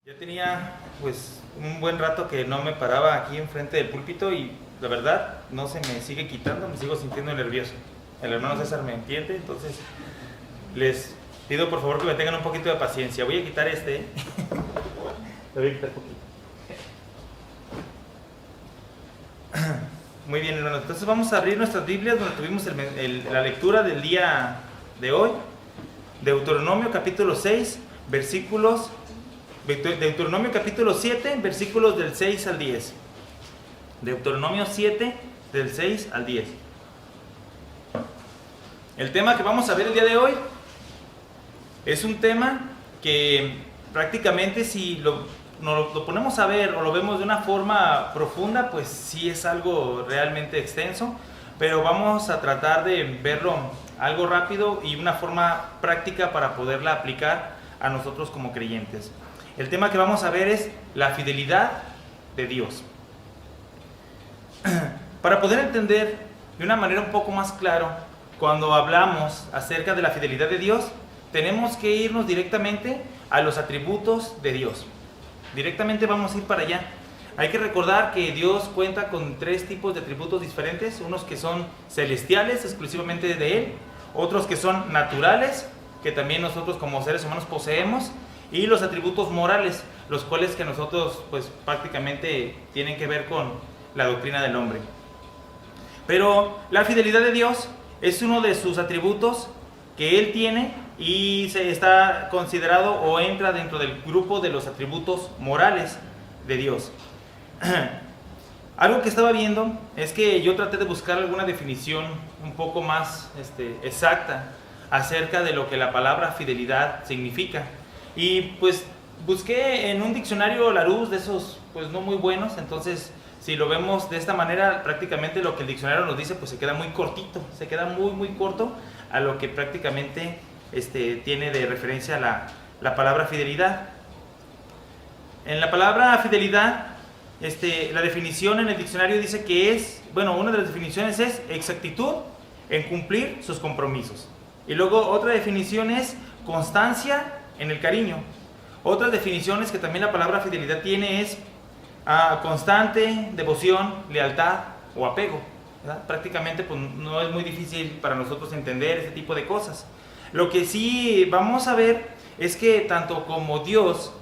Ya tenía pues un buen rato que no me paraba aquí enfrente del púlpito y la verdad no se me sigue quitando, me sigo sintiendo nervioso. El hermano César me entiende, entonces les pido por favor que me tengan un poquito de paciencia. Voy a quitar este. Lo voy a quitar poquito. Muy bien, hermanos. Entonces vamos a abrir nuestras Biblias donde tuvimos la lectura del día de hoy. Deuteronomio capítulo 6, versículos... Deuteronomio capítulo 7, versículos del 6 al 10. Deuteronomio 7, del 6 al 10. El tema que vamos a ver el día de hoy es un tema que prácticamente si nos lo ponemos a ver o lo vemos de una forma profunda, pues sí es algo realmente extenso, pero vamos a tratar de verlo algo rápido y una forma práctica para poderla aplicar a nosotros como creyentes. El tema que vamos a ver es la fidelidad de Dios. Para poder entender de una manera un poco más clara, cuando hablamos acerca de la fidelidad de Dios, tenemos que irnos directamente a los atributos de Dios. Directamente vamos a ir para allá. Hay que recordar que Dios cuenta con tres tipos de atributos diferentes, unos que son celestiales, exclusivamente de Él, otros que son naturales, que también nosotros como seres humanos poseemos, y los atributos morales, los cuales que nosotros pues prácticamente tienen que ver con la doctrina del hombre. Pero la fidelidad de Dios es uno de sus atributos que Él tiene y se está considerado o entra dentro del grupo de los atributos morales de Dios. Algo que estaba viendo es que yo traté de buscar alguna definición un poco más exacta acerca de lo que la palabra fidelidad significa. Y pues busqué en un diccionario Larousse de esos pues no muy buenos, entonces si lo vemos de esta manera prácticamente lo que el diccionario nos dice pues se queda muy cortito, se queda muy corto a lo que prácticamente tiene de referencia la palabra fidelidad. En la palabra fidelidad, la definición en el diccionario dice que es, una de las definiciones es exactitud en cumplir sus compromisos. Y luego otra definición es constancia en el cariño. Otras definiciones que también la palabra fidelidad tiene es constante, devoción, lealtad o apego, ¿verdad? Prácticamente pues, no es muy difícil para nosotros entender ese tipo de cosas. Lo que sí vamos a ver es que tanto como Dios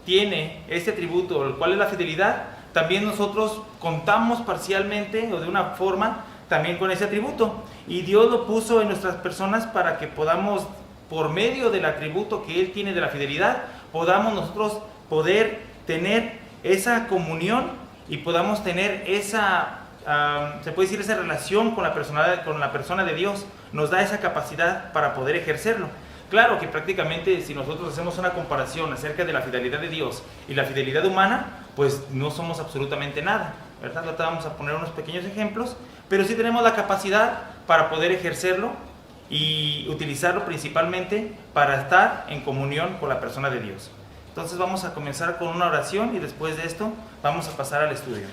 tiene este atributo, el cual es la fidelidad, también nosotros contamos parcialmente o de una forma también con ese atributo. Y Dios lo puso en nuestras personas para que podamos, por medio del atributo que Él tiene de la fidelidad, podamos nosotros poder tener esa comunión y podamos tener esa, se puede decir, esa relación con la persona de Dios. Nos da esa capacidad para poder ejercerlo. Claro que prácticamente si nosotros hacemos una comparación acerca de la fidelidad de Dios y la fidelidad humana, pues no somos absolutamente nada, ¿verdad? Ahorita vamos a poner unos pequeños ejemplos, pero sí tenemos la capacidad para poder ejercerlo y utilizarlo principalmente para estar en comunión con la persona de Dios. Entonces vamos a comenzar con una oración y después de esto vamos a pasar al estudio.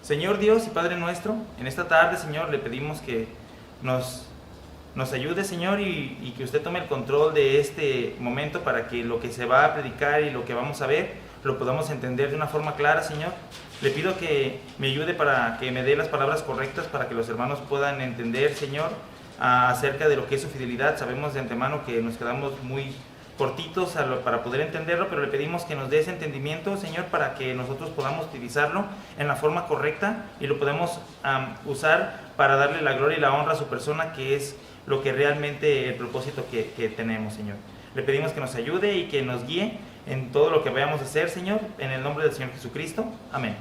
Señor Dios y Padre nuestro, en esta tarde, Señor, le pedimos que nos ayude, Señor, y que usted tome el control de este momento para que lo que se va a predicar y lo que vamos a ver lo podamos entender de una forma clara, Señor. Le pido que me ayude para que me dé las palabras correctas para que los hermanos puedan entender, Señor, acerca de lo que es su fidelidad. Sabemos de antemano que nos quedamos muy cortitos para poder entenderlo, pero le pedimos que nos dé ese entendimiento, Señor, para que nosotros podamos utilizarlo en la forma correcta y lo podemos usar para darle la gloria y la honra a su persona, que es lo que realmente el propósito que tenemos, Señor. Le pedimos que nos ayude y que nos guíe en todo lo que vayamos a hacer, Señor, en el nombre del Señor Jesucristo. Amén.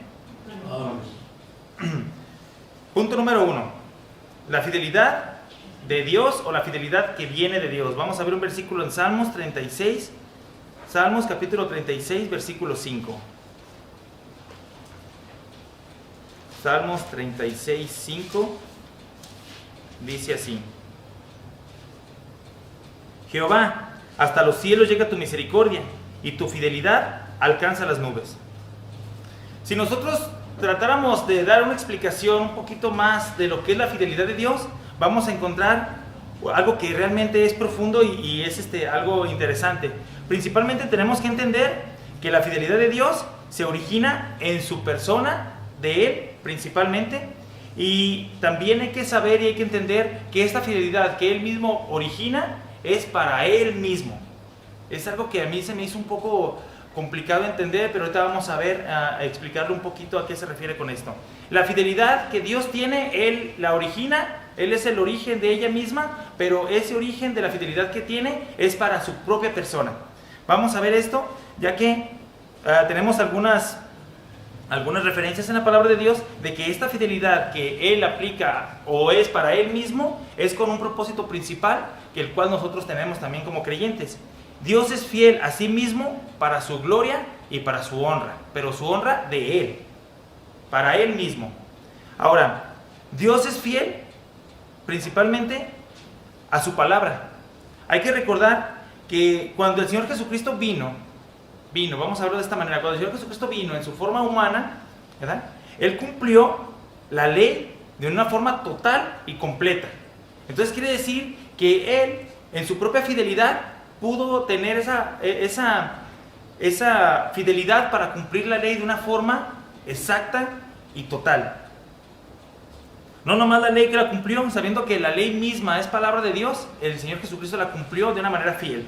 Punto número 1. La fidelidad de Dios o la fidelidad que viene de Dios. Vamos a ver un versículo en Salmos 36. Salmos capítulo 36, versículo 5. Salmos 36, 5. Dice así: Jehová, hasta los cielos llega tu misericordia y tu fidelidad alcanza las nubes. Si nosotros tratáramos de dar una explicación un poquito más de lo que es la fidelidad de Dios, vamos a encontrar algo que realmente es profundo y es algo interesante. principalmente tenemos que entender que la fidelidad de Dios se origina en su persona, de Él principalmente, y también hay que saber y hay que entender que esta fidelidad que Él mismo origina es para Él mismo. Es algo que a mí se me hizo un poco complicado de entender, pero ahorita vamos a ver, a explicarle un poquito a qué se refiere con esto. La fidelidad que Dios tiene, Él la origina, Él es el origen de ella misma, pero ese origen de la fidelidad que tiene es para su propia persona. Vamos a ver esto, ya que tenemos algunas referencias en la palabra de Dios de que esta fidelidad que Él aplica o es para Él mismo es con un propósito principal, que el cual nosotros tenemos también como creyentes. Dios es fiel a sí mismo para su gloria y para su honra, pero su honra de Él, para Él mismo. Ahora, Dios es fiel principalmente a su palabra. Hay que recordar que cuando el Señor Jesucristo vino, vamos a verlo de esta manera, cuando el Señor Jesucristo vino en su forma humana, ¿verdad? Él cumplió la ley de una forma total y completa. Entonces quiere decir que Él, en su propia fidelidad, pudo tener esa fidelidad para cumplir la ley de una forma exacta y total. No nomás la ley que la cumplió, sabiendo que la ley misma es palabra de Dios, el Señor Jesucristo la cumplió de una manera fiel.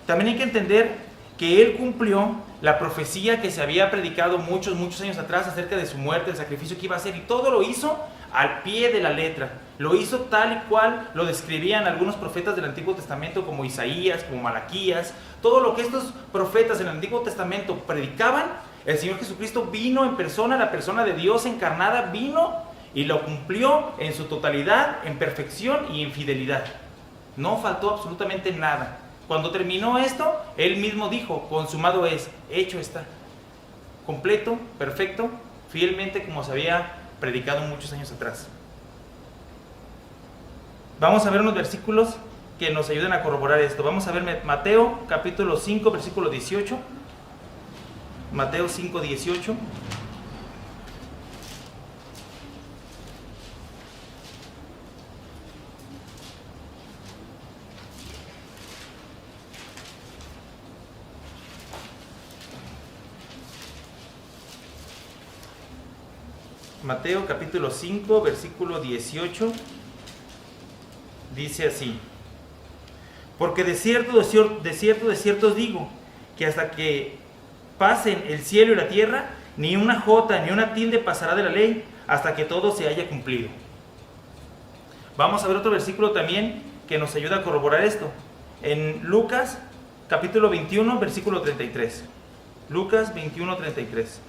También hay que entender que Él cumplió la profecía que se había predicado muchos años atrás acerca de su muerte, el sacrificio que iba a hacer, y todo lo hizo al pie de la letra. Lo hizo tal y cual lo describían algunos profetas del Antiguo Testamento, como Isaías, como Malaquías. Todo lo que estos profetas en el Antiguo Testamento predicaban, el Señor Jesucristo vino en persona, la persona de Dios encarnada, vino y lo cumplió en su totalidad, en perfección y en fidelidad. No faltó absolutamente nada. Cuando terminó esto, Él mismo dijo, consumado es, hecho está. Completo, perfecto, fielmente como se había predicado muchos años atrás. Vamos a ver unos versículos que nos ayuden a corroborar esto. Vamos a ver Mateo capítulo 5, versículo 18. Mateo 5, 18. Mateo capítulo 5, versículo 18, dice así: porque de cierto os digo, que hasta que pasen el cielo y la tierra, ni una jota ni una tilde pasará de la ley, hasta que todo se haya cumplido. Vamos a ver otro versículo también que nos ayuda a corroborar esto. En Lucas capítulo 21, versículo 33. Lucas 21, 33.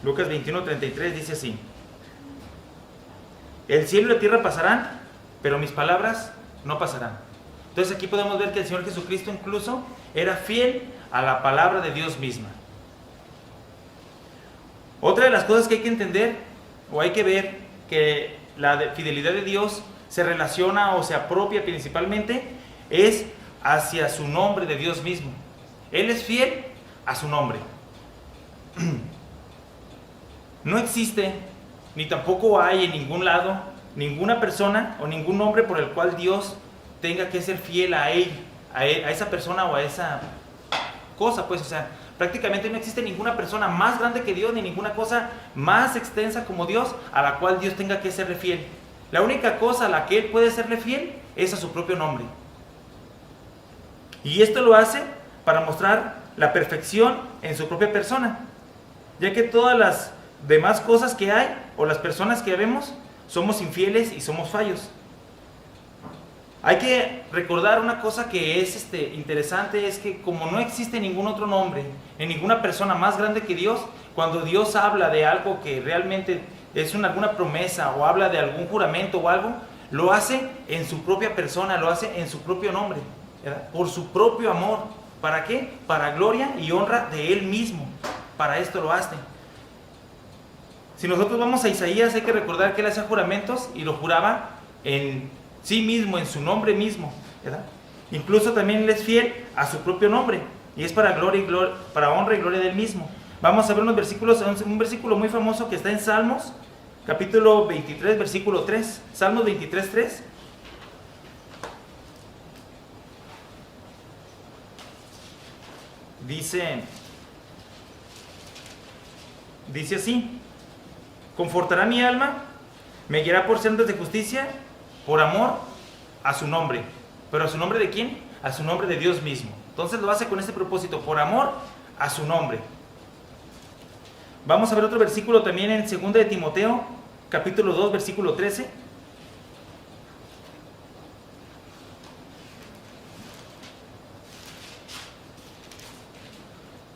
Lucas 21, 33 dice así: el cielo y la tierra pasarán, pero mis palabras no pasarán. Entonces aquí podemos ver que el Señor Jesucristo incluso era fiel a la palabra de Dios misma. Otra de las cosas que hay que entender o hay que ver, que la fidelidad de Dios se relaciona o se apropia principalmente, es hacia su nombre de Dios mismo. Él es fiel a su nombre. No existe, ni tampoco hay en ningún lado, ninguna persona o ningún hombre por el cual Dios tenga que ser fiel a él, a esa persona o a esa cosa, pues, o sea, prácticamente no existe ninguna persona más grande que Dios, ni ninguna cosa más extensa como Dios, a la cual Dios tenga que serle fiel. La única cosa a la que Él puede serle fiel es a su propio nombre. Y esto lo hace para mostrar la perfección en su propia persona, ya que todas las demás cosas que hay, o las personas que vemos, somos infieles y somos fallos. Hay que recordar una cosa que es interesante, es que como no existe ningún otro nombre, en ninguna persona más grande que Dios, cuando Dios habla de algo que realmente es alguna promesa, o habla de algún juramento o algo, lo hace en su propia persona, lo hace en su propio nombre, ¿verdad? Por su propio amor. ¿Para qué? Para gloria y honra de Él mismo. Para esto lo hace. Si nosotros vamos a Isaías, hay que recordar que Él hacía juramentos y lo juraba en sí mismo, en su nombre mismo, ¿verdad? Incluso también Él es fiel a su propio nombre, y es para gloria para honra y gloria de Él mismo. Vamos a ver unos versículos, un versículo muy famoso que está en Salmos capítulo 23, versículo 3. Salmos 23, 3. Dice así: confortará mi alma, me guiará por sendas de justicia, por amor a su nombre. ¿Pero a su nombre de quién? A su nombre de Dios mismo. Entonces lo hace con este propósito, por amor a su nombre. Vamos a ver otro versículo también en 2 de Timoteo, capítulo 2, versículo 13.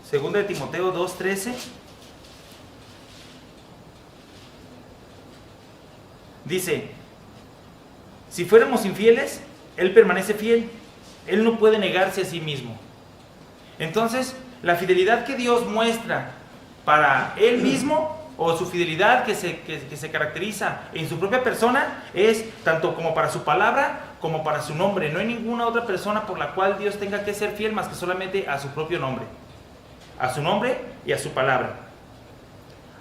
Segunda de Timoteo 2:13. Dice: si fuéramos infieles, Él permanece fiel. Él no puede negarse a sí mismo. Entonces, la fidelidad que Dios muestra para Él mismo, o su fidelidad que se caracteriza en su propia persona, es tanto como para su palabra como para su nombre. No hay ninguna otra persona por la cual Dios tenga que ser fiel más que solamente a su propio nombre. A su nombre y a su palabra.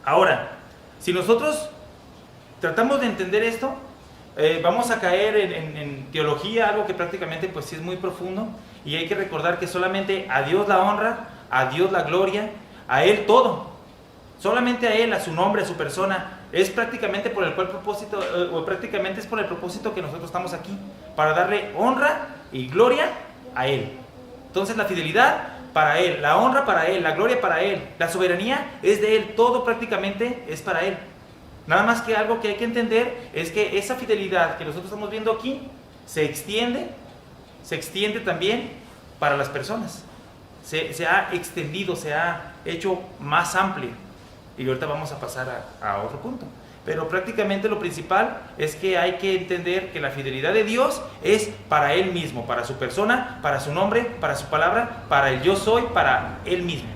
Ahora, si nosotros tratamos de entender esto, vamos a caer en teología, algo que prácticamente pues sí es muy profundo, y hay que recordar que solamente a Dios la honra, a Dios la gloria, a Él todo, solamente a Él, a su nombre, a su persona, es prácticamente por el propósito, o prácticamente es por el propósito que nosotros estamos aquí, para darle honra y gloria a Él. Entonces la fidelidad para Él, la honra para Él, la gloria para Él, la soberanía es de Él, todo prácticamente es para Él. Nada más que algo que hay que entender es que esa fidelidad que nosotros estamos viendo aquí se extiende también para las personas. Se ha extendido, se ha hecho más amplio. Y ahorita vamos a pasar a otro punto. Pero prácticamente lo principal es que hay que entender que la fidelidad de Dios es para Él mismo, para su persona, para su nombre, para su palabra, para el yo soy, para Él mismo.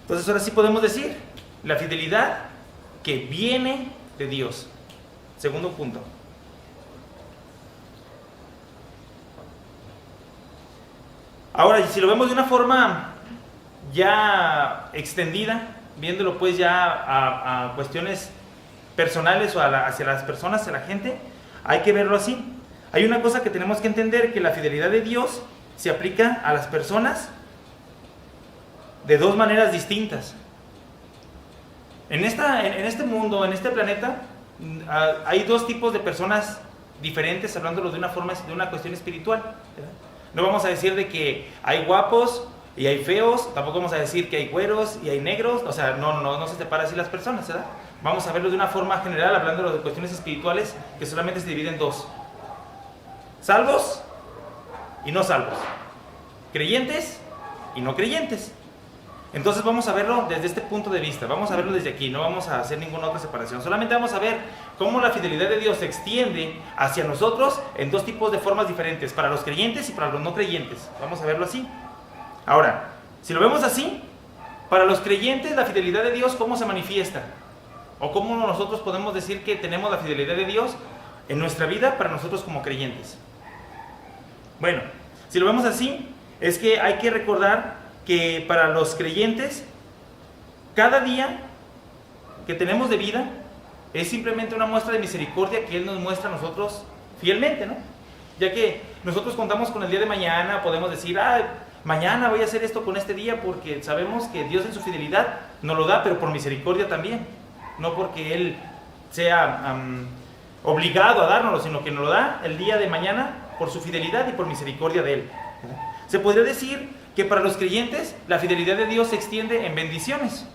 Entonces ahora sí podemos decir, la fidelidad que viene de Dios. Segundo punto. Ahora, si lo vemos de una forma ya extendida, viéndolo pues ya a cuestiones personales o hacia las personas, hacia la gente, hay que verlo así. Hay una cosa que tenemos que entender, que la fidelidad de Dios se aplica a las personas de dos maneras distintas. En este mundo, en este planeta, hay dos tipos de personas diferentes, hablándolo de una forma, de una cuestión espiritual, ¿verdad? No vamos a decir de que hay guapos y hay feos, tampoco vamos a decir que hay güeros y hay negros, o sea, no se separa así las personas, ¿verdad? Vamos a verlo de una forma general, hablándolo de cuestiones espirituales, que solamente se dividen en dos: salvos y no salvos, creyentes y no creyentes. Entonces vamos a verlo desde este punto de vista, vamos a verlo desde aquí, no vamos a hacer ninguna otra separación, solamente vamos a ver cómo la fidelidad de Dios se extiende hacia nosotros en dos tipos de formas diferentes, para los creyentes y para los no creyentes. Vamos a verlo así. Ahora, si lo vemos así, para los creyentes la fidelidad de Dios, ¿cómo se manifiesta? ¿O cómo nosotros podemos decir que tenemos la fidelidad de Dios en nuestra vida para nosotros como creyentes? Bueno, si lo vemos así, es que hay que recordar que para los creyentes, cada día que tenemos de vida es simplemente una muestra de misericordia que Él nos muestra a nosotros fielmente, ¿no? Ya que nosotros contamos con el día de mañana, podemos decir, mañana voy a hacer esto con este día, porque sabemos que Dios en su fidelidad nos lo da, pero por misericordia también, no porque Él sea obligado a dárnoslo, sino que nos lo da el día de mañana por su fidelidad y por misericordia de Él. Se podría decir que para los creyentes la fidelidad de Dios se extiende en bendiciones.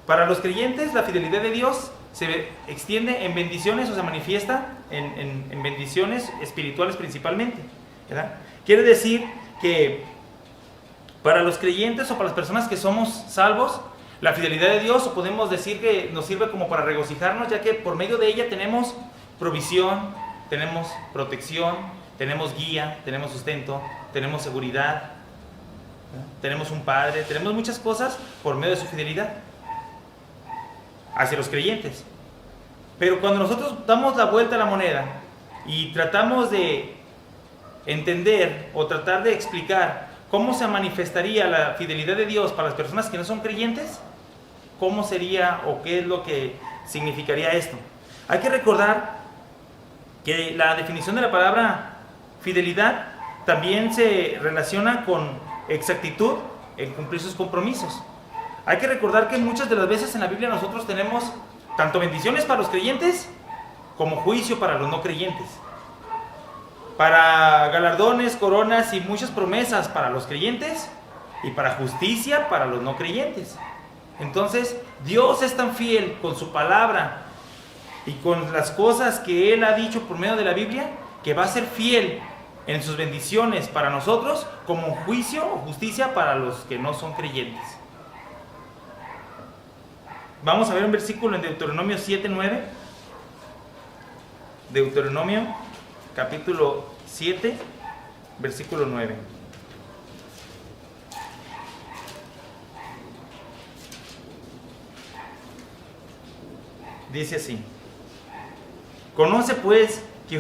Para los creyentes la fidelidad de Dios se extiende en bendiciones, o se manifiesta en bendiciones espirituales principalmente, ¿verdad? Quiere decir que para los creyentes o para las personas que somos salvos, la fidelidad de Dios, o podemos decir que nos sirve como para regocijarnos, ya que por medio de ella tenemos provisión, tenemos protección, tenemos guía, tenemos sustento, tenemos seguridad, ¿no? Tenemos un Padre, tenemos muchas cosas por medio de su fidelidad hacia los creyentes. Pero cuando nosotros damos la vuelta a la moneda y tratamos de entender o tratar de explicar ¿cómo se manifestaría la fidelidad de Dios para las personas que no son creyentes? ¿Cómo sería o qué es lo que significaría esto? Hay que recordar que la definición de la palabra fidelidad también se relaciona con exactitud en cumplir sus compromisos. Hay que recordar que muchas de las veces en la Biblia nosotros tenemos tanto bendiciones para los creyentes como juicio para los no creyentes. Para galardones, coronas y muchas promesas para los creyentes y para justicia para los no creyentes. Entonces, Dios es tan fiel con su palabra y con las cosas que Él ha dicho por medio de la Biblia, que va a ser fiel en sus bendiciones para nosotros como juicio o justicia para los que no son creyentes. Vamos a ver un versículo en Deuteronomio 7:9. Deuteronomio capítulo 7, versículo 9. Dice así: conoce pues que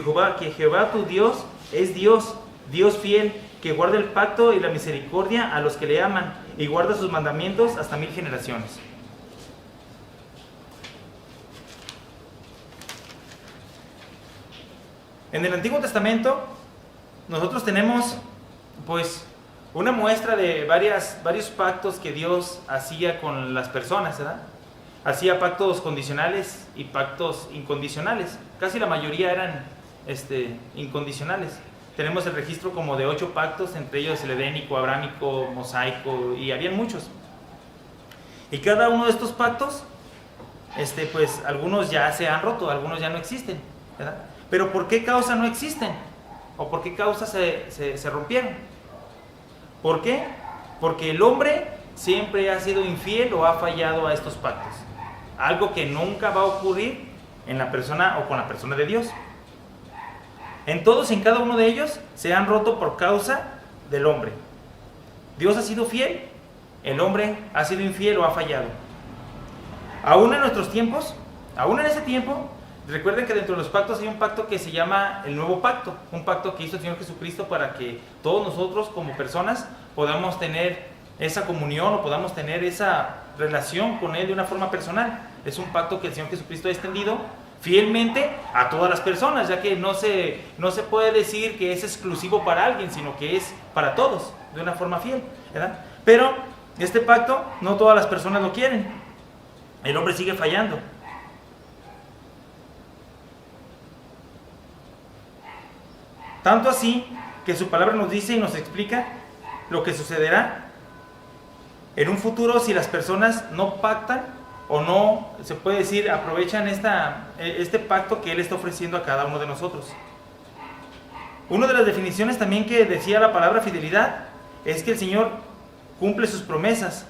Jehová tu Dios es Dios, Dios fiel, que guarda el pacto y la misericordia a los que le aman y guarda sus mandamientos hasta 1000 generaciones. En el Antiguo Testamento nosotros tenemos pues una muestra de varios pactos que Dios hacía con las personas, ¿verdad? Hacía pactos condicionales y pactos incondicionales. Casi la mayoría eran incondicionales. Tenemos el registro como de 8 pactos, entre ellos el edénico, abrámico, mosaico, y habían muchos. Y cada uno de estos pactos, pues algunos ya se han roto, algunos ya no existen, ¿verdad? Pero ¿por qué causa no existen? ¿O por qué causa se rompieron? ¿Por qué? Porque el hombre siempre ha sido infiel o ha fallado a estos pactos. Algo que nunca va a ocurrir en la persona o con la persona de Dios. En todos y en cada uno de ellos se han roto por causa del hombre. Dios ha sido fiel, el hombre ha sido infiel o ha fallado. Aún en nuestros tiempos, aún en ese tiempo, recuerden que dentro de los pactos hay un pacto que se llama el Nuevo Pacto, un pacto que hizo el Señor Jesucristo para que todos nosotros como personas podamos tener esa comunión o podamos tener esa relación con Él de una forma personal. Es un pacto que el Señor Jesucristo ha extendido fielmente a todas las personas, ya que no se puede decir que es exclusivo para alguien, sino que es para todos, de una forma fiel, ¿verdad? Pero este pacto no todas las personas lo quieren. El hombre sigue fallando. Tanto así que su palabra nos dice y nos explica lo que sucederá en un futuro si las personas no pactan o no, se puede decir, aprovechan este pacto que Él está ofreciendo a cada uno de nosotros. Una de las definiciones también que decía la palabra fidelidad es que el Señor cumple sus promesas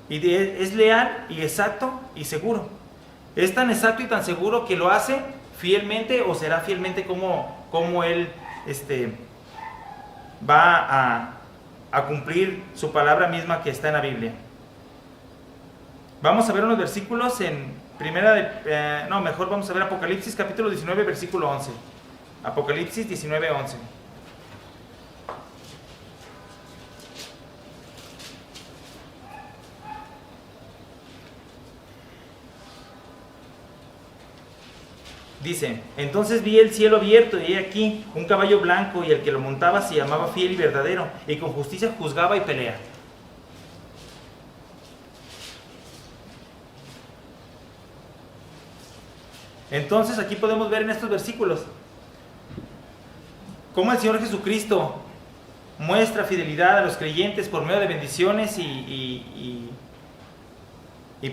y es leal y exacto y seguro. Es tan exacto y tan seguro que lo hace fielmente o será fielmente como Él va a cumplir su palabra misma que está en la Biblia. Vamos a ver unos versículos en vamos a ver Apocalipsis capítulo 19, versículo 11. Apocalipsis 19, 11. Dice: entonces vi el cielo abierto y he aquí un caballo blanco, y el que lo montaba se llamaba Fiel y Verdadero, y con justicia juzgaba y pelea. Entonces aquí podemos ver en estos versículos cómo el Señor Jesucristo muestra fidelidad a los creyentes por medio de bendiciones y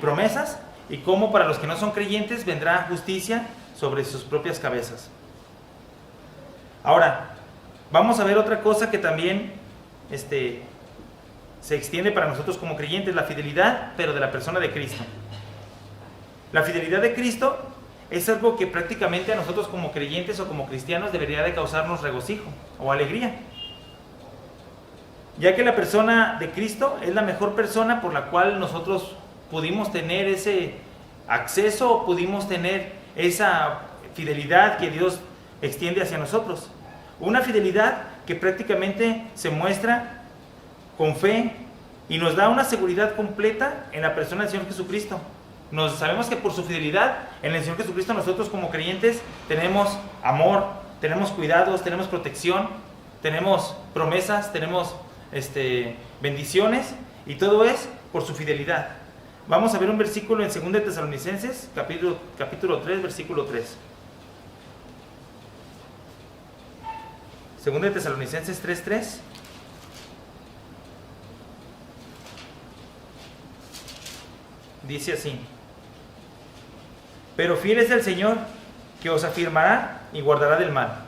promesas, y cómo para los que no son creyentes vendrá justicia sobre sus propias cabezas. Ahora, vamos a ver otra cosa que también se extiende para nosotros como creyentes: la fidelidad, pero de la persona de Cristo. La fidelidad de Cristo es algo que prácticamente a nosotros como creyentes o como cristianos debería de causarnos regocijo o alegría, ya que la persona de Cristo es la mejor persona por la cual nosotros pudimos tener ese acceso o pudimos tener esa fidelidad que Dios extiende hacia nosotros. Una fidelidad que prácticamente se muestra con fe y nos da una seguridad completa en la persona del Señor Jesucristo. Sabemos que por su fidelidad en el Señor Jesucristo nosotros como creyentes tenemos amor, tenemos cuidados, tenemos protección, tenemos promesas, tenemos bendiciones, y todo es por su fidelidad. Vamos a ver un versículo en 2 de Tesalonicenses, capítulo 3, versículo 3. 2 de Tesalonicenses 3:3. Dice así: pero fiel es el Señor, que os afirmará y guardará del mal.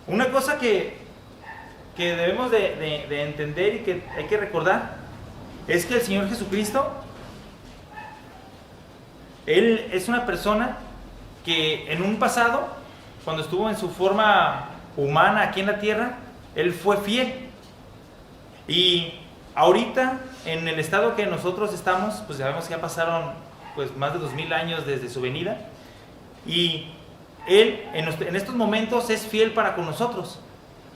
Una cosa que debemos de entender y que hay que recordar es que el Señor Jesucristo, Él es una persona que en un pasado, cuando estuvo en su forma humana aquí en la tierra, Él fue fiel. Y ahorita, en el estado que nosotros estamos, pues sabemos que ya pasaron pues más de 2000 años desde su venida, y Él en estos momentos es fiel para con nosotros.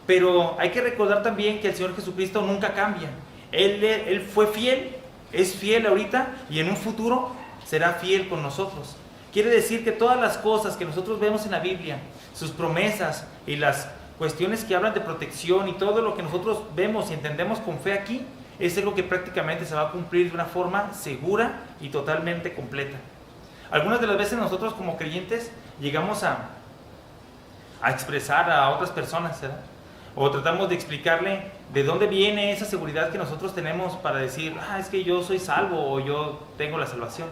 Pero hay que recordar también que el Señor Jesucristo nunca cambia. Él fue fiel, es fiel ahorita, y en un futuro será fiel con nosotros. Quiere decir que todas las cosas que nosotros vemos en la Biblia, sus promesas y las cuestiones que hablan de protección y todo lo que nosotros vemos y entendemos con fe aquí, es algo que prácticamente se va a cumplir de una forma segura y totalmente completa. Algunas de las veces nosotros como creyentes llegamos a expresar a otras personas, ¿verdad? O tratamos de explicarle de dónde viene esa seguridad que nosotros tenemos para decir, es que yo soy salvo o yo tengo la salvación.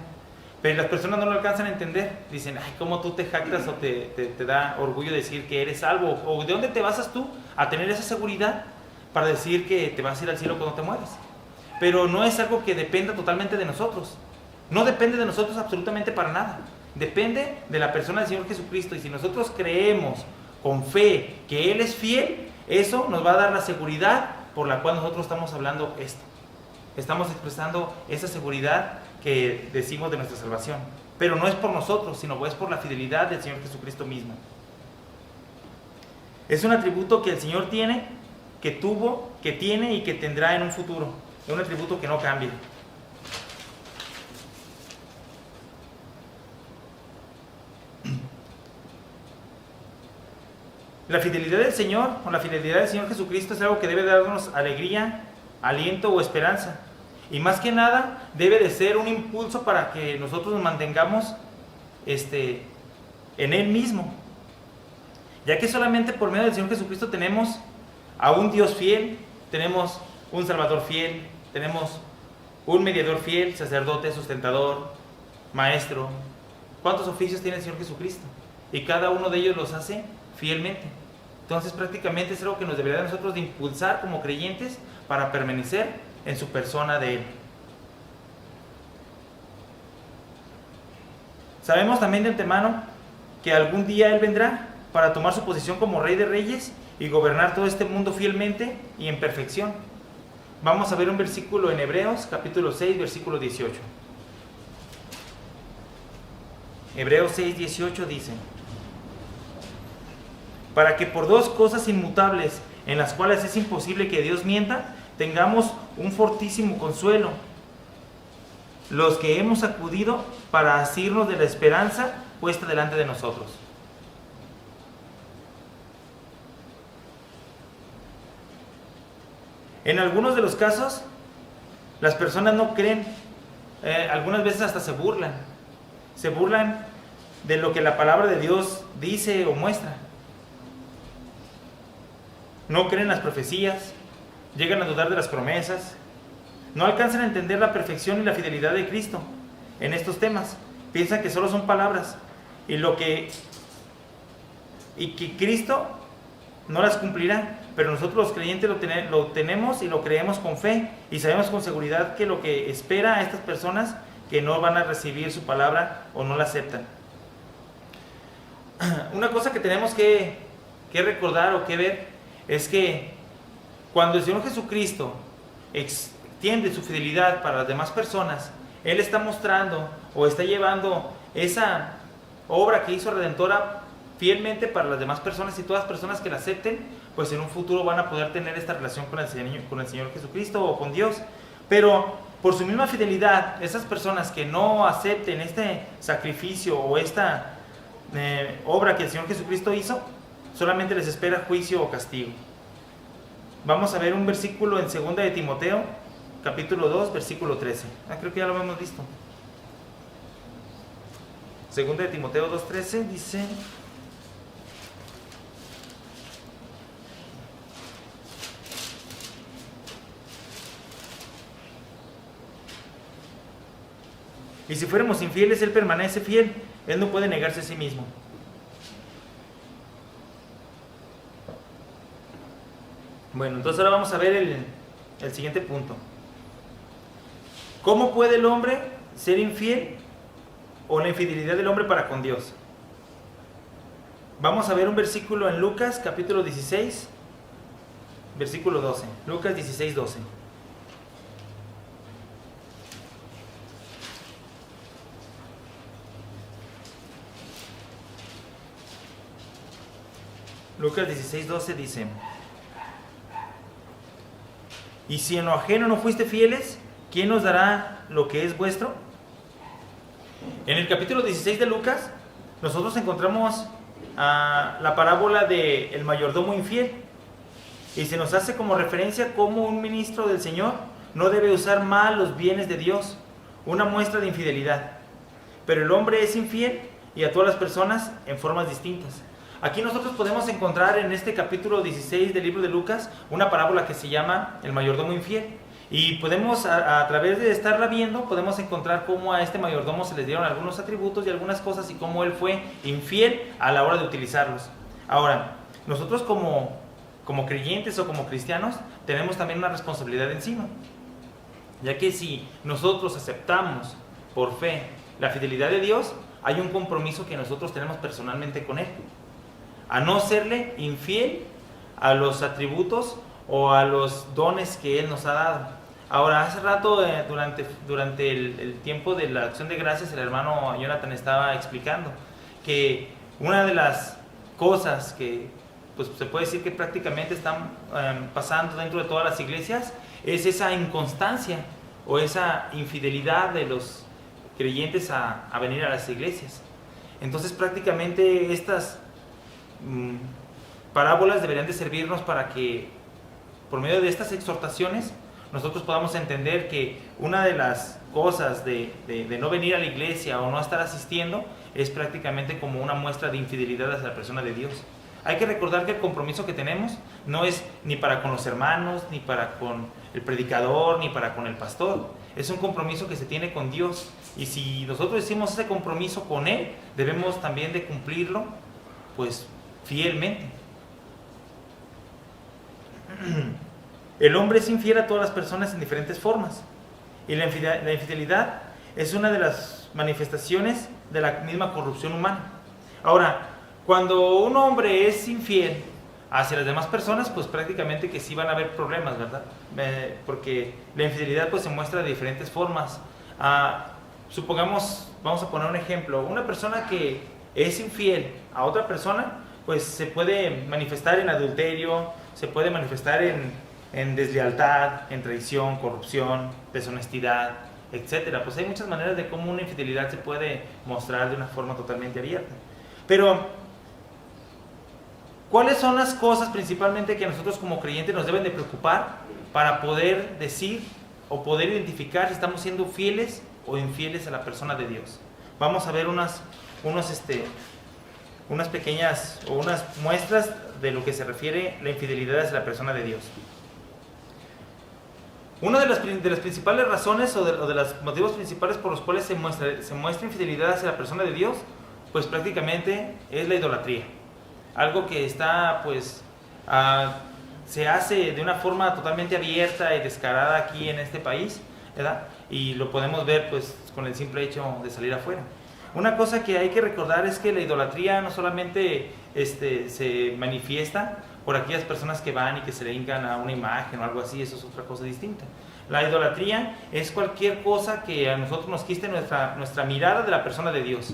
Pero las personas no lo alcanzan a entender. Dicen, ¿cómo tú te jactas o te da orgullo decir que eres salvo? ¿O de dónde te basas tú a tener esa seguridad para decir que te vas a ir al cielo cuando te mueres? Pero no es algo que dependa totalmente de nosotros. No depende de nosotros absolutamente para nada. Depende de la persona del Señor Jesucristo. Y si nosotros creemos con fe que Él es fiel, eso nos va a dar la seguridad por la cual nosotros estamos hablando esto. Estamos expresando esa seguridad que decimos de nuestra salvación. Pero no es por nosotros, sino es por la fidelidad del Señor Jesucristo mismo. Es un atributo que el Señor tiene, que tuvo, que tiene y que tendrá en un futuro. Es un atributo que no cambia. La fidelidad del Señor, o la fidelidad del Señor Jesucristo, es algo que debe darnos alegría, aliento o esperanza. Y más que nada, debe de ser un impulso para que nosotros nos mantengamos en Él mismo. Ya que solamente por medio del Señor Jesucristo tenemos a un Dios fiel, tenemos un Salvador fiel, tenemos un mediador fiel, sacerdote, sustentador, maestro. ¿Cuántos oficios tiene el Señor Jesucristo? Y cada uno de ellos los hace fielmente. Entonces prácticamente es algo que nos debería de nosotros de impulsar como creyentes para permanecer en su persona de Él. Sabemos también de antemano que algún día Él vendrá para tomar su posición como Rey de Reyes y gobernar todo este mundo fielmente y en perfección. Vamos a ver un versículo en Hebreos capítulo 6, versículo 18. Hebreos 6, 18 dice: para que por dos cosas inmutables, en las cuales es imposible que Dios mienta, tengamos un fortísimo consuelo, los que hemos acudido para asirnos de la esperanza puesta delante de nosotros. En algunos de los casos, las personas no creen, algunas veces hasta se burlan de lo que la palabra de Dios dice o muestra. No creen las profecías, llegan a dudar de las promesas, no alcanzan a entender la perfección y la fidelidad de Cristo en estos temas. Piensan que solo son palabras y que Cristo no las cumplirá, pero nosotros los creyentes lo tenemos y lo creemos con fe y sabemos con seguridad que lo que espera a estas personas que no van a recibir su palabra o no la aceptan. Una cosa que tenemos que recordar o que ver es que cuando el Señor Jesucristo extiende su fidelidad para las demás personas, Él está mostrando o está llevando esa obra que hizo redentora fielmente para las demás personas, y todas las personas que la acepten, pues en un futuro van a poder tener esta relación con el Señor Jesucristo o con Dios. Pero por su misma fidelidad, esas personas que no acepten este sacrificio o esta obra que el Señor Jesucristo hizo, solamente les espera juicio o castigo. Vamos a ver un versículo en 2 de Timoteo, capítulo 2, versículo 13. Creo que ya lo hemos visto. 2 de Timoteo 2:13 dice: y si fuéramos infieles, Él permanece fiel, Él no puede negarse a sí mismo. Bueno, entonces ahora vamos a ver el siguiente punto. ¿Cómo puede el hombre ser infiel, o la infidelidad del hombre para con Dios? Vamos a ver un versículo en Lucas capítulo 16, versículo 12. Lucas 16, 12. Lucas 16, 12 dice: y si en lo ajeno no fuiste fieles, ¿quién os dará lo que es vuestro? En el capítulo 16 de Lucas, nosotros encontramos la parábola del mayordomo infiel, y se nos hace como referencia cómo un ministro del Señor no debe usar mal los bienes de Dios, una muestra de infidelidad. Pero el hombre es infiel, y a todas las personas en formas distintas. Aquí nosotros podemos encontrar en este capítulo 16 del libro de Lucas una parábola que se llama el mayordomo infiel. Y podemos, a través de estarla viendo, podemos encontrar cómo a este mayordomo se les dieron algunos atributos y algunas cosas, y cómo él fue infiel a la hora de utilizarlos. Ahora, nosotros como creyentes o como cristianos tenemos también una responsabilidad encima, ya que si nosotros aceptamos por fe la fidelidad de Dios, hay un compromiso que nosotros tenemos personalmente con Él, a no serle infiel a los atributos o a los dones que Él nos ha dado. Ahora, hace rato, durante el tiempo de la acción de gracias, el hermano Jonathan estaba explicando que una de las cosas que pues, se puede decir que prácticamente están pasando dentro de todas las iglesias es esa inconstancia o esa infidelidad de los creyentes a venir a las iglesias. Entonces, prácticamente estas parábolas deberían de servirnos para que, por medio de estas exhortaciones, nosotros podamos entender que una de las cosas de no venir a la iglesia o no estar asistiendo es prácticamente como una muestra de infidelidad hacia la persona de Dios. Hay que recordar que el compromiso que tenemos no es ni para con los hermanos, ni para con el predicador, ni para con el pastor. Es un compromiso que se tiene con Dios. Y si nosotros hicimos ese compromiso con Él, debemos también de cumplirlo, pues, fielmente. El hombre es infiel a todas las personas en diferentes formas, y la infidelidad es una de las manifestaciones de la misma corrupción humana. Ahora, cuando un hombre es infiel hacia las demás personas, pues prácticamente que sí van a haber problemas, ¿verdad? Porque la infidelidad pues se muestra de diferentes formas. Supongamos, vamos a poner un ejemplo, una persona que es infiel a otra persona, pues se puede manifestar en adulterio, se puede manifestar en deslealtad, en traición, corrupción, deshonestidad, etc. Pues hay muchas maneras de cómo una infidelidad se puede mostrar de una forma totalmente abierta. Pero, ¿cuáles son las cosas principalmente que a nosotros como creyentes nos deben de preocupar para poder decir o poder identificar si estamos siendo fieles o infieles a la persona de Dios? Vamos a ver unas pequeñas o unas muestras de lo que se refiere la infidelidad hacia la persona de Dios. Una de las principales razones o de los motivos principales por los cuales se muestra infidelidad hacia la persona de Dios, pues prácticamente es la idolatría. Algo que está, pues, se hace de una forma totalmente abierta y descarada aquí en este país, ¿verdad? Y lo podemos ver, pues, con el simple hecho de salir afuera. Una cosa que hay que recordar es que la idolatría no solamente se manifiesta por aquellas personas que van y que se le hincan a una imagen o algo así, eso es otra cosa distinta. La idolatría es cualquier cosa que a nosotros nos quite nuestra mirada de la persona de Dios.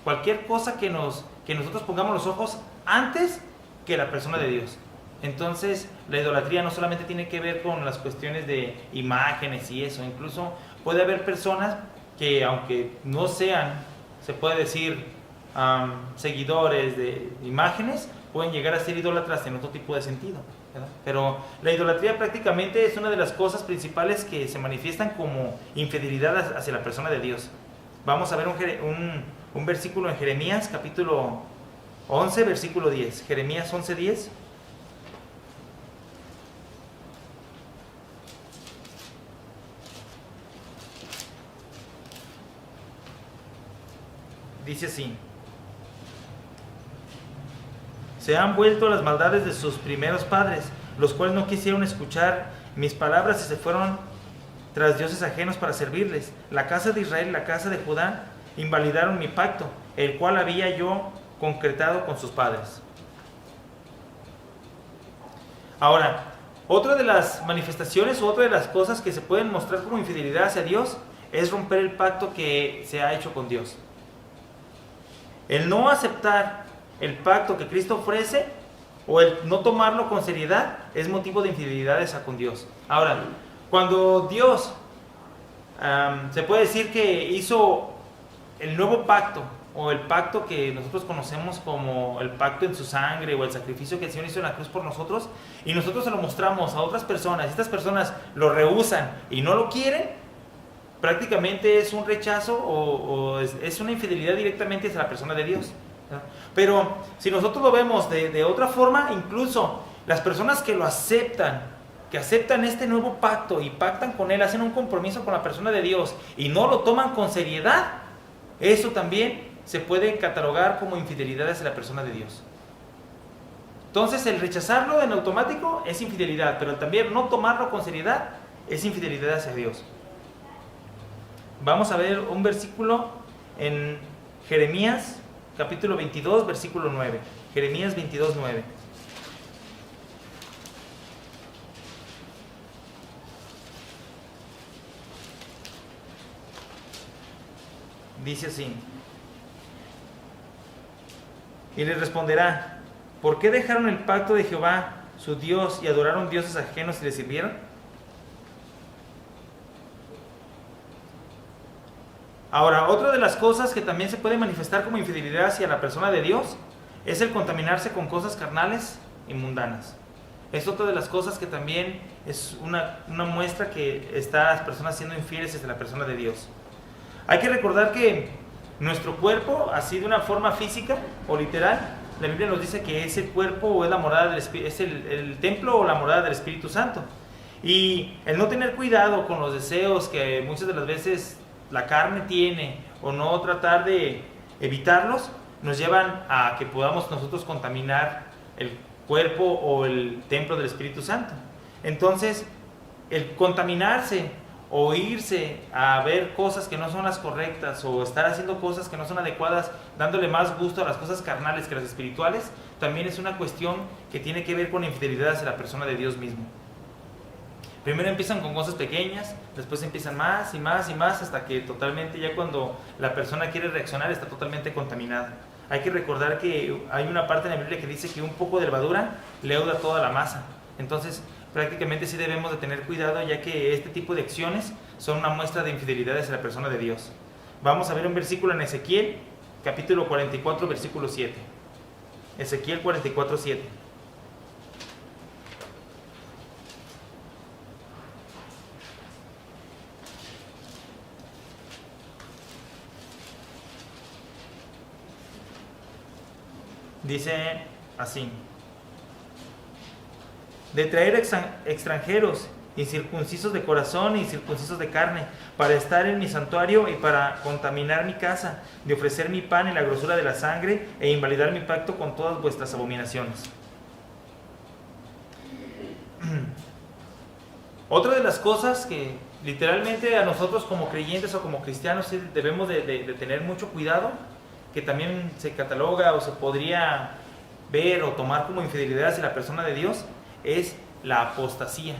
cualquier cosa que nosotros pongamos los ojos antes que la persona de Dios. Entonces, la idolatría no solamente tiene que ver con las cuestiones de imágenes y eso, incluso puede haber personas que, aunque no sean, se puede decir, seguidores de imágenes, pueden llegar a ser idólatras en otro tipo de sentido, ¿verdad? Pero la idolatría prácticamente es una de las cosas principales que se manifiestan como infidelidad hacia la persona de Dios. Vamos a ver un versículo en Jeremías capítulo 11, versículo 10. Jeremías 11, 10. Dice así: se han vuelto las maldades de sus primeros padres, los cuales no quisieron escuchar mis palabras y se fueron tras dioses ajenos para servirles. La casa de Israel y la casa de Judá invalidaron mi pacto, el cual había yo concretado con sus padres. Ahora, otra de las manifestaciones o otra de las cosas que se pueden mostrar como infidelidad hacia Dios es romper el pacto que se ha hecho con Dios. El no aceptar el pacto que Cristo ofrece o el no tomarlo con seriedad es motivo de infidelidad con Dios. Ahora, cuando Dios se puede decir que hizo el nuevo pacto o el pacto que nosotros conocemos como el pacto en su sangre o el sacrificio que el Señor hizo en la cruz por nosotros, y nosotros se lo mostramos a otras personas y estas personas lo rehúsan y no lo quieren, prácticamente es un rechazo o es una infidelidad directamente hacia la persona de Dios. Pero si nosotros lo vemos de otra forma, incluso las personas que lo aceptan, que aceptan este nuevo pacto y pactan con él, hacen un compromiso con la persona de Dios y no lo toman con seriedad, eso también se puede catalogar como infidelidad hacia la persona de Dios. Entonces, el rechazarlo en automático es infidelidad, pero también no tomarlo con seriedad es infidelidad hacia Dios. Vamos a ver un versículo en Jeremías capítulo 22, versículo 9. Jeremías 22, 9. Dice así: y les responderá: ¿por qué dejaron el pacto de Jehová, su Dios, y adoraron dioses ajenos y les sirvieron? Ahora, otra de las cosas que también se puede manifestar como infidelidad hacia la persona de Dios es el contaminarse con cosas carnales y mundanas. Es otra de las cosas que también es una muestra que están las personas siendo infieles hacia la persona de Dios. Hay que recordar que nuestro cuerpo, así de una forma física o literal, la Biblia nos dice que es el cuerpo o es la morada del Espíritu, es el templo o la morada del Espíritu Santo. Y el no tener cuidado con los deseos que muchas de las veces la carne tiene o no tratar de evitarlos, nos llevan a que podamos nosotros contaminar el cuerpo o el templo del Espíritu Santo. Entonces, el contaminarse o irse a ver cosas que no son las correctas o estar haciendo cosas que no son adecuadas, dándole más gusto a las cosas carnales que a las espirituales, también es una cuestión que tiene que ver con la infidelidad hacia la persona de Dios mismo. Primero empiezan con cosas pequeñas, después empiezan más y más y más, hasta que totalmente ya cuando la persona quiere reaccionar está totalmente contaminada. Hay que recordar que hay una parte en la Biblia que dice que un poco de levadura leuda toda la masa. Entonces, prácticamente sí debemos de tener cuidado, ya que este tipo de acciones son una muestra de infidelidad hacia la persona de Dios. Vamos a ver un versículo en Ezequiel, capítulo 44, versículo 7. Ezequiel 44, 7. Dice así: de traer extranjeros, incircuncisos de corazón e incircuncisos de carne, para estar en mi santuario y para contaminar mi casa, de ofrecer mi pan en la grosura de la sangre e invalidar mi pacto con todas vuestras abominaciones. Otra de las cosas que literalmente a nosotros como creyentes o como cristianos debemos de tener mucho cuidado, que también se cataloga o se podría ver o tomar como infidelidad hacia la persona de Dios, es la apostasía.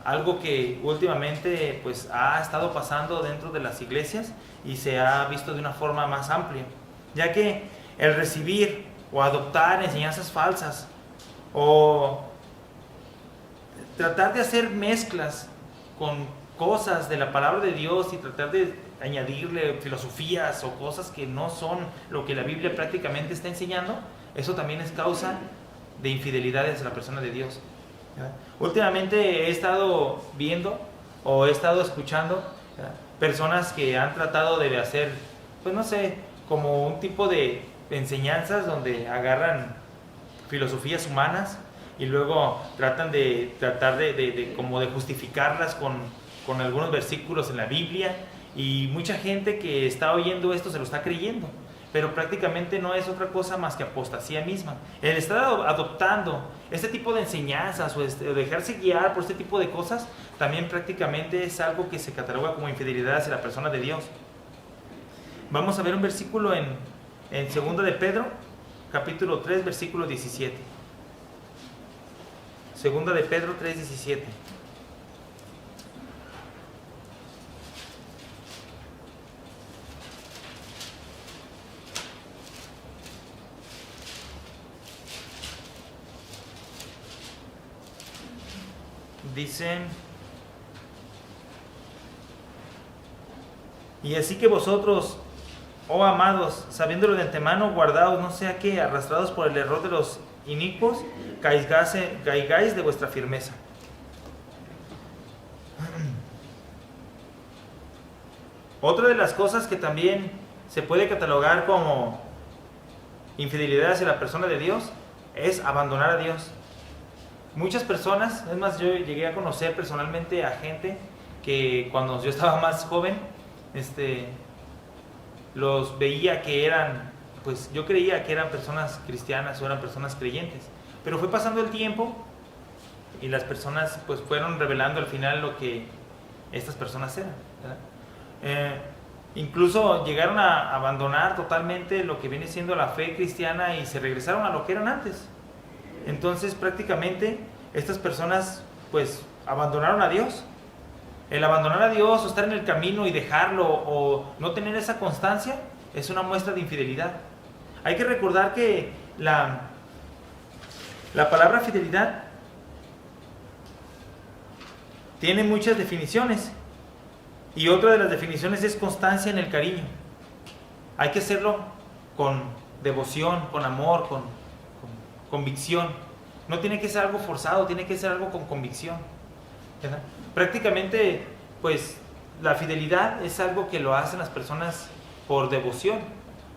Algo que últimamente pues ha estado pasando dentro de las iglesias y se ha visto de una forma más amplia. ya que el recibir o adoptar enseñanzas falsas o tratar de hacer mezclas con cosas de la palabra de Dios y tratar de añadirle filosofías o cosas que no son lo que la Biblia prácticamente está enseñando, eso también es causa de infidelidades a la persona de Dios. Últimamente he estado viendo o he estado escuchando personas que han tratado de hacer, pues no sé, como un tipo de enseñanzas donde agarran filosofías humanas y luego tratan de como de justificarlas con algunos versículos en la Biblia, y mucha gente que está oyendo esto se lo está creyendo, pero prácticamente no es otra cosa más que apostasía misma. El estar adoptando este tipo de enseñanzas o dejarse guiar por este tipo de cosas también prácticamente es algo que se cataloga como infidelidad hacia la persona de Dios. Vamos a ver un versículo en 2 de Pedro, capítulo 3, versículo 17. 2 de Pedro 3, 17. Dicen: y así que vosotros, oh amados, sabiéndolo de antemano, guardaos, no sea que, arrastrados por el error de los inicuos, caigáis de vuestra firmeza. Otra de las cosas que también se puede catalogar como infidelidad hacia la persona de Dios es abandonar a Dios. Muchas personas, es más, yo llegué a conocer personalmente a gente que cuando yo estaba más joven, los veía que eran, pues yo creía que eran personas cristianas o eran personas creyentes, pero fue pasando el tiempo y las personas pues fueron revelando al final lo que estas personas eran, ¿verdad? Incluso llegaron a abandonar totalmente lo que viene siendo la fe cristiana y se regresaron a lo que eran antes. Entonces prácticamente estas personas pues abandonaron a Dios. El abandonar a Dios o estar en el camino y dejarlo o no tener esa constancia es una muestra de infidelidad. Hay que recordar que la palabra fidelidad tiene muchas definiciones y otra de las definiciones es constancia en el cariño. Hay que hacerlo con devoción, con amor, con convicción. No tiene que ser algo forzado, tiene que ser algo con convicción, ¿verdad? Prácticamente, pues, la fidelidad es algo que lo hacen las personas por devoción,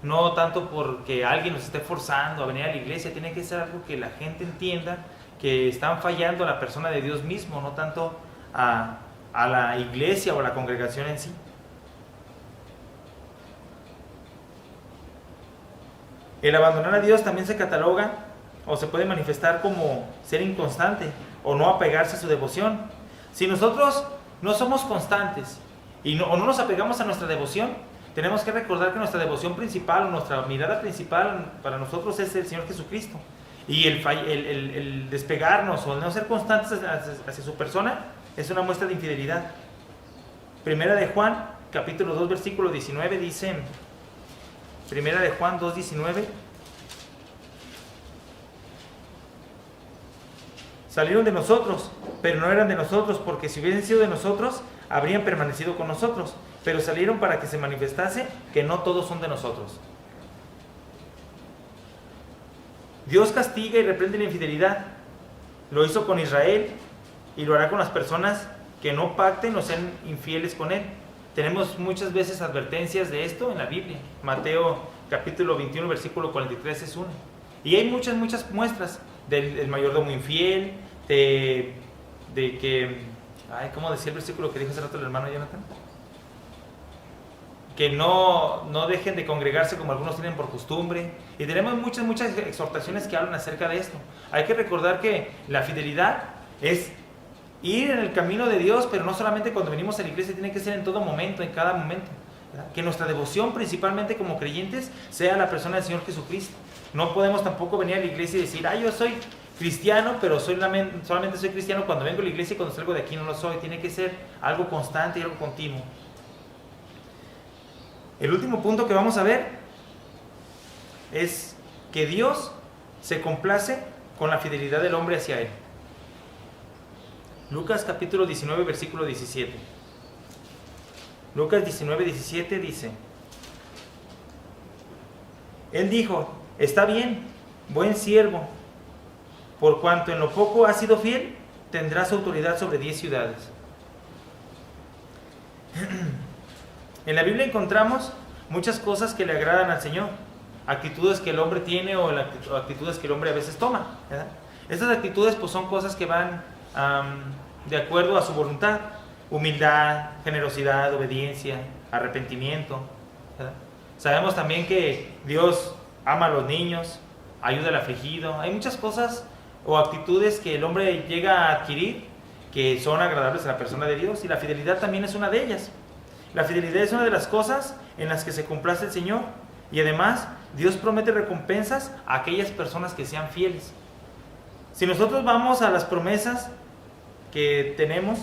no tanto porque alguien los esté forzando a venir a la iglesia. Tiene que ser algo que la gente entienda que están fallando a la persona de Dios mismo, no tanto a la iglesia o a la congregación en sí. El abandonar a Dios también se cataloga o se puede manifestar como ser inconstante o no apegarse a su devoción. Si nosotros no somos constantes o no nos apegamos a nuestra devoción, tenemos que recordar que nuestra devoción principal o nuestra mirada principal para nosotros es el Señor Jesucristo. Y el despegarnos o el no ser constantes hacia su persona es una muestra de infidelidad. Primera de Juan, capítulo 2, versículo 19 dice, Primera de Juan 2, 19: salieron de nosotros, pero no eran de nosotros, porque si hubiesen sido de nosotros, habrían permanecido con nosotros. Pero salieron para que se manifestase que no todos son de nosotros. Dios castiga y reprende la infidelidad. Lo hizo con Israel y lo hará con las personas que no pacten o sean infieles con Él. Tenemos muchas veces advertencias de esto en la Biblia. Mateo capítulo 21, versículo 43 es uno. Y hay muchas muestras del mayordomo infiel, de que, ¿cómo decía el versículo que dijo hace rato el hermano Jonathan? Que no dejen de congregarse como algunos tienen por costumbre. Y tenemos muchas exhortaciones que hablan acerca de esto. Hay que recordar que la fidelidad es ir en el camino de Dios, pero no solamente cuando venimos a la iglesia, tiene que ser en todo momento, en cada momento, ¿verdad? Que nuestra devoción principalmente como creyentes sea la persona del Señor Jesucristo. No podemos tampoco venir a la iglesia y decir, yo soy cristiano, pero solamente soy cristiano cuando vengo a la iglesia y cuando salgo de aquí no lo soy. Tiene que ser algo constante y algo continuo. El último punto que vamos a ver es que Dios se complace con la fidelidad del hombre hacia Él. Lucas capítulo 19, versículo 17. Lucas 19, 17 dice: Él dijo: está bien, buen siervo, por cuanto en lo poco has sido fiel, tendrás autoridad sobre 10 ciudades. En la Biblia encontramos muchas cosas que le agradan al Señor, actitudes que el hombre tiene o actitudes que el hombre a veces toma, ¿verdad? Estas actitudes pues son cosas que van de acuerdo a su voluntad: humildad, generosidad, obediencia, arrepentimiento, ¿verdad? Sabemos también que Dios ama a los niños, ayuda al afligido. Hay muchas cosas o actitudes que el hombre llega a adquirir que son agradables a la persona de Dios, y la fidelidad también es una de ellas. La fidelidad es una de las cosas en las que se complace el Señor, y además Dios promete recompensas a aquellas personas que sean fieles. Si nosotros vamos a las promesas que tenemos,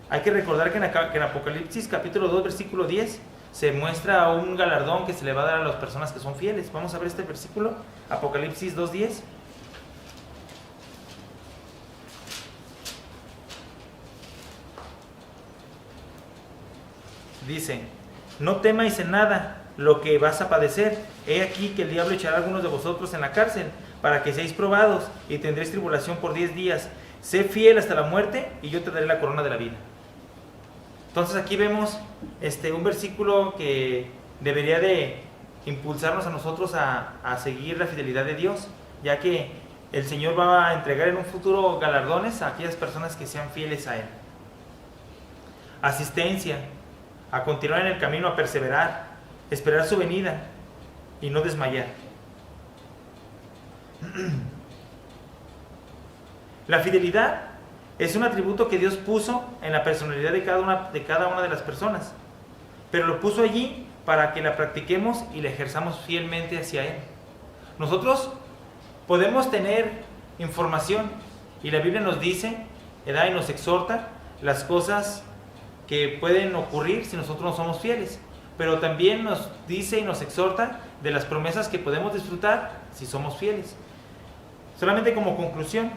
hay que recordar que en Apocalipsis capítulo 2 versículo 10 se muestra un galardón que se le va a dar a las personas que son fieles. Vamos a ver este versículo, Apocalipsis 2:10. Dice: no temáis en nada lo que vas a padecer. He aquí que el diablo echará a algunos de vosotros en la cárcel, para que seáis probados, y tendréis tribulación por 10 días. Sé fiel hasta la muerte, y yo te daré la corona de la vida. Entonces aquí vemos un versículo que debería de impulsarnos a nosotros a seguir la fidelidad de Dios, ya que el Señor va a entregar en un futuro galardones a aquellas personas que sean fieles a Él. Asistencia, a continuar en el camino, a perseverar, esperar su venida y no desmayar. La fidelidad es un atributo que Dios puso en la personalidad de cada una de las personas, pero lo puso allí para que la practiquemos y la ejerzamos fielmente hacia Él. Nosotros podemos tener información, y la Biblia nos dice, y nos exhorta las cosas que pueden ocurrir si nosotros no somos fieles, pero también nos dice y nos exhorta de las promesas que podemos disfrutar si somos fieles. Solamente como conclusión,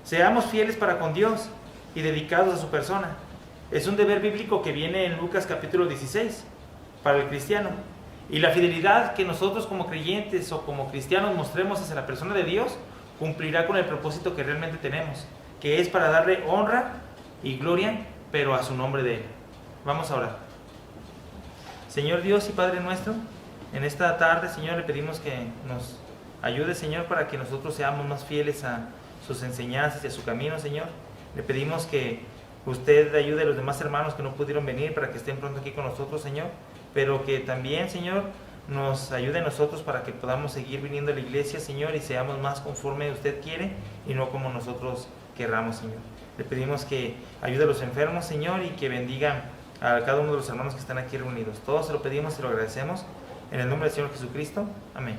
seamos fieles para con Dios y dedicados a su persona. Es un deber bíblico que viene en Lucas capítulo 16 para el cristiano. Y la fidelidad que nosotros como creyentes o como cristianos mostremos hacia la persona de Dios cumplirá con el propósito que realmente tenemos, que es para darle honra y gloria, pero a su nombre de Él. Vamos a orar. Señor Dios y Padre nuestro, en esta tarde, Señor, le pedimos que nos ayude, Señor, para que nosotros seamos más fieles a sus enseñanzas y a su camino, Señor. Le pedimos que usted ayude a los demás hermanos que no pudieron venir para que estén pronto aquí con nosotros, Señor, pero que también, Señor, nos ayude a nosotros para que podamos seguir viniendo a la iglesia, Señor, y seamos más conforme usted quiere y no como nosotros querramos, Señor. Le pedimos que ayude a los enfermos, Señor, y que bendiga a cada uno de los hermanos que están aquí reunidos. Todos se lo pedimos y lo agradecemos en el nombre del Señor Jesucristo. Amén.